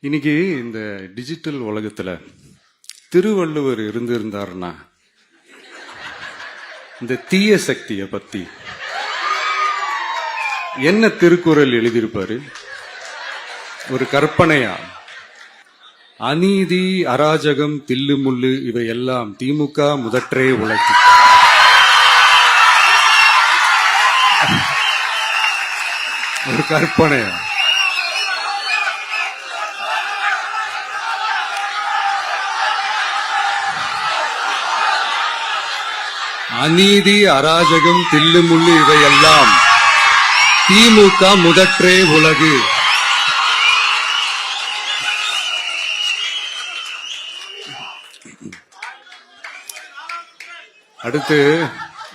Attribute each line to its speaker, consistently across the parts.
Speaker 1: இன்னைக்கு இந்த டிஜிட்டல் உலகத்துல திருவள்ளுவர் இருந்திருந்தாருன்னா இந்த தீய சக்தியை பத்தி என்ன திருக்குறள் எழுதியிருப்பாரு? ஒரு கற்பனையா, அநீதி, அராஜகம், தில்லுமுள்ளு இவையெல்லாம் திமுக முதற்றே உலகு. ஒரு கற்பனையா? அநீதி, அராஜகம், தில்லுமுள்ளு இவையெல்லாம் திமுக முதற்றே உலகு. அடுத்து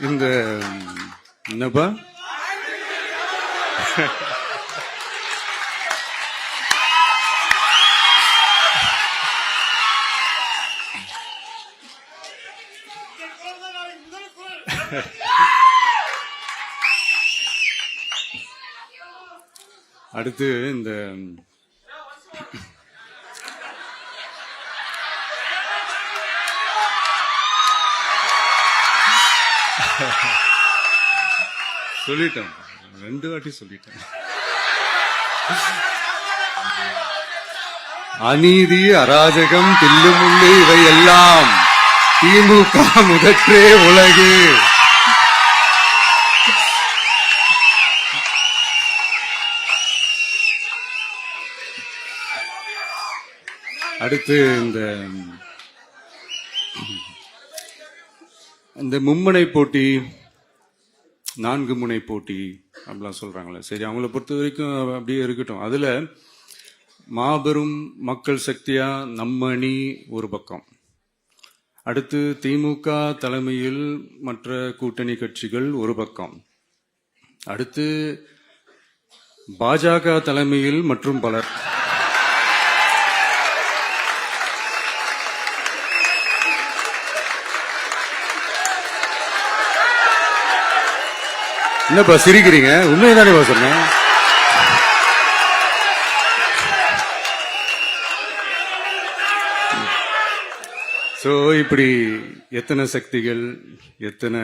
Speaker 1: இந்த என்னப்பா அடுத்து இந்த சொல்லிட்டேன், 2 வாட்டி சொல்லிட்டேன். அநீதி, அராஜகம், தில்லுமுள்ளு இவையெல்லாம் திமுக முதற்றே உலகு. அடுத்து இந்த மும்முனை போட்டி, 4 முனை போட்டி அப்படிலாம் சொல்றாங்களே, சரி, அவங்கள பொறுத்த வரைக்கும் அப்படியே இருக்கட்டும். அதுல மாபெரும் மக்கள் சக்தியா நம்ம அணி ஒரு பக்கம், அடுத்து திமுக தலைமையில் மற்ற கூட்டணி கட்சிகள் ஒரு பக்கம், அடுத்து பாஜக தலைமையில் மற்றும் பலர். என்னப்பா சிரிக்கிறீங்க? உண்மைதானே சொன்னேன். சோ இப்படி எத்தனை சக்திகள், எத்தனை